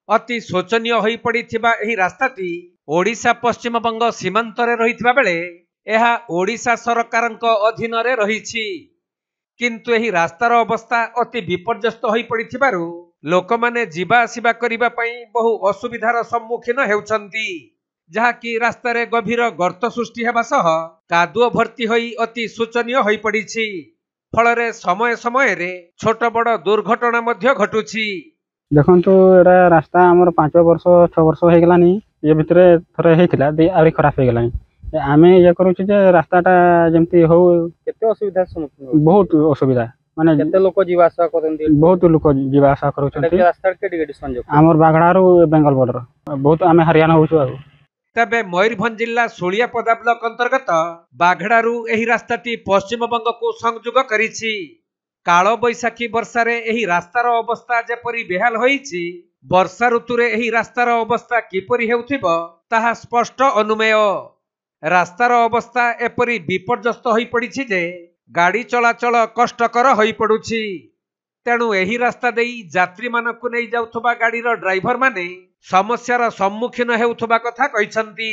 अति शोचनीय होई पड़िथिबा एही रास्ताटी ओडिशा पश्चिम बंग सीमांतरे रहिथिबा बेले एहा ओडिशा सरकारक अधीन रे रहिछि। किंतु एही रास्तार अवस्था अति विपर्यस्त होई पड़िथिबारु लोकमाने जीवा आसिबा करिबा पई बहु असुविधार सम्मुखीन हेउछंती, जहा कि रास्तारे गभीर गर्त सृष्टि हेबा सह कादुओ भर्ती होई अति शोचनीय होई पड़िछि। फलरे समय समय रे छोट बड़ दुर्घटना मध्य घटुछि। देखंतु एरा रास्ता हमर 5 वर्ष 6 वर्ष हो गेलानी, ये भितरे थरे हेतिला दे आरी खराब हो गेलानी। आमे ये करूछि जे रास्ताटा जेमती हो केते असुविधा सम्मुखीन बहुत असुविधा माने केते लोक जीवा आशा करନ୍ତି बहुत लोक जीवा आशा करूछंती। रास्ता केडी केडी संजोग हमर बागड़ारू बेंगल बॉर्डर बहुत आमे हरियाणा होछु। आ तबे मयूरभंज जिला सोलियापदा ब्लॉक अंतर्गत बाघड़ारू एही रास्ताटी पश्चिम बंग को संयोग करिछि। काल बैशाखी वर्षारे एही रास्तार अवस्था जेपरि बेहाल होईछि, वर्षा ऋतुरे एही रास्तार अवस्था किपरि हेउथिबो ताहा स्पष्ट अनुमेय। रास्तार अवस्था एपरि विपर्यस्त होई पड़िछि जे गाड़ी चलाचल कष्टकर होई पड़ुछि। तेणु एही रास्ता देई यात्री मानकु नै जाउथबा गाड़ीर ड्राइवर माने समस्यार सम्मुखीन हेउथबा कथा कहिसंती।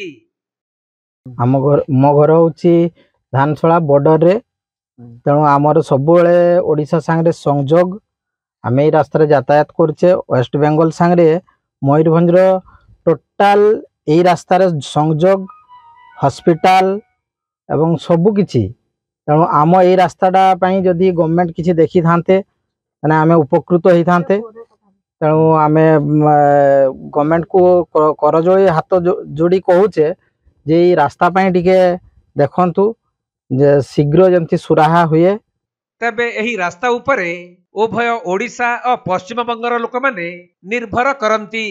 मो घर होछि धानसला बॉर्डर रे, तेणु आमर सबुले ओडिशा सांगरे संजोग आमे रास्ता यातायात करछे। वेस्ट बेंगल सांगरे मयूरभंज टोटाल एही रास्ता रे संजोग हॉस्पिटल एवं सबु किछि। तेणु आम एही रास्ताटा पई जदि गवर्नमेंट किछि देखि थांते तने आमे उपकृत होई थांते। तेणु आमे गवर्नमेंट को करजोड़ी हाथ जोड़ी कहूचे जे रास्ता पई टिके देखंतु जे शीघ्र जंती सुराहा हुए। तबे एही रास्ता उपरे उभय ओडिशा और पश्चिम बंगर लोक माने निर्भर करंती।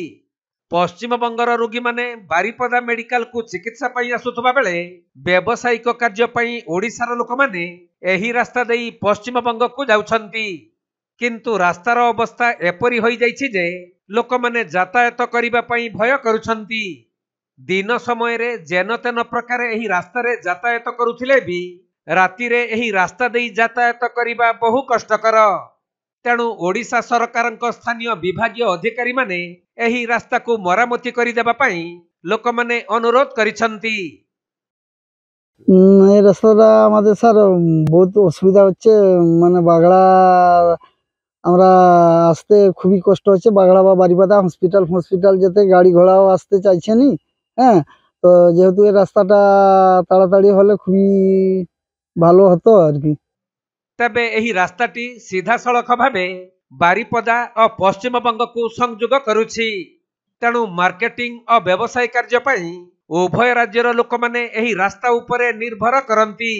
पश्चिम बंगर रोगी माने बारिपदा मेडिकल को चिकित्सा पई आसुथबा बेले व्यावसायिक कार्य पई ओडिशार लोक माने एही रास्ता देई पश्चिम बंग को जाउछंती। किंतु रास्तार अवस्था एपरि होई जाइछि जे लोक माने यातायात करिबा पई भय करूछंती। दिन समय रे जेन तेन प्रकार एही रास्ता रे यातायात करुथिले भी राति रे एही रास्ता देई यातायात करिबा बहु कष्टकर। तेणु ओडिशा सरकारक स्थानीय विभागीय अधिकारी माने एही रास्ता को मरामती करि देबा पई लोक माने अनुरोध करिसंती। এই রাস্তাটা আমাদের স্যার বহুত অসুবিধা হচ্ছে, মানে বাগড়া আমরা আসতে খুবই কষ্ট হচ্ছে। বাগড়া বা বারিপাদা হসপিটাল যেতে গাড়ি ঘোড়াও আসতে চাইছে নি। হ্যাঁ, তো যেহেতু এই রাস্তাটা তাড়াতাড়ি হলে খুবই ভালো হতো আর কি। तबे एही रास्ताटी सीधा सड़क भावे बारिपदा और पश्चिम बंग को संयोग करुछि। तेणु मार्केटिंग और व्यवसाय कार्य पई उभय राज्यर लोक माने एही रास्ता उपरे निर्भर करंती।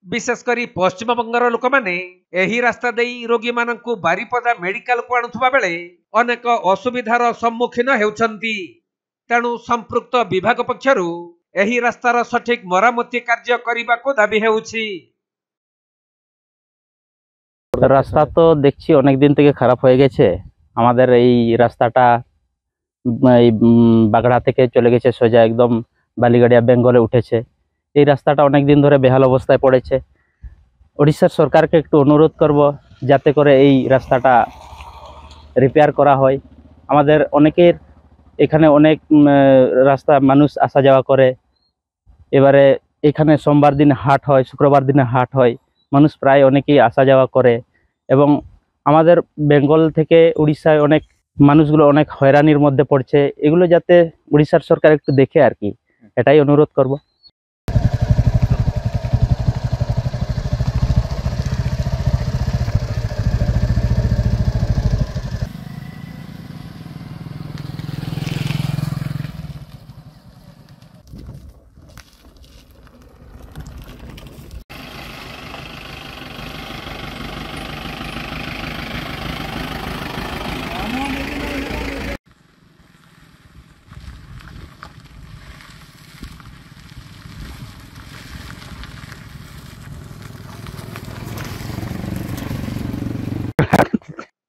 विशेष करी पश्चिम बंगर लोक माने एही रास्ता देई रोगी मानकु बारिपदा मेडिकल को आणुथबा बेले अनेक असुविधार सम्मुखीन हेउछंती। तेणु संपृक्त विभाग पक्षरु एही रास्तार सठिक मरामती कार्य करिबाको दाबी हेउछि। रास्ता तो देखছি অনেক দিন থেকে খারাপ হয়ে গেছে। আমাদের এই রাস্তাটা বাগড়া থেকে চলে গেছে সোজা একদম বালিগাড়িয়া বেঙ্গলে উঠেছে। এই রাস্তাটা অনেক দিন ধরে বেহাল অবস্থায় পড়েছে। ওড়িশা সরকারকে একটু অনুরোধ করব যাতে করে এই রাস্তাটা রিপেয়ার করা হয়। আমাদের অনেকের এখানে অনেক রাস্তা মানুষ আসা যাওয়া করে। এবারে এখানে সোমবার দিন হাট হয়, শুক্রবার দিনে হাট হয়, মানুষ প্রায় অনেকেই আসা যাওয়া করে এবং আমাদের বেঙ্গল থেকে উড়িষ্যায় অনেক মানুষগুলো অনেক হয়রানির মধ্যে পড়ছে। এগুলো যাতে উড়িষ্যার সরকার একটু দেখে আর কি, এটাই অনুরোধ করব।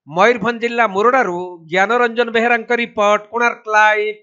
मयूरभंज जिला मुरडारू ज्ञानरंजन बेहेरा रिपोर्ट, कोणार्क लाइव।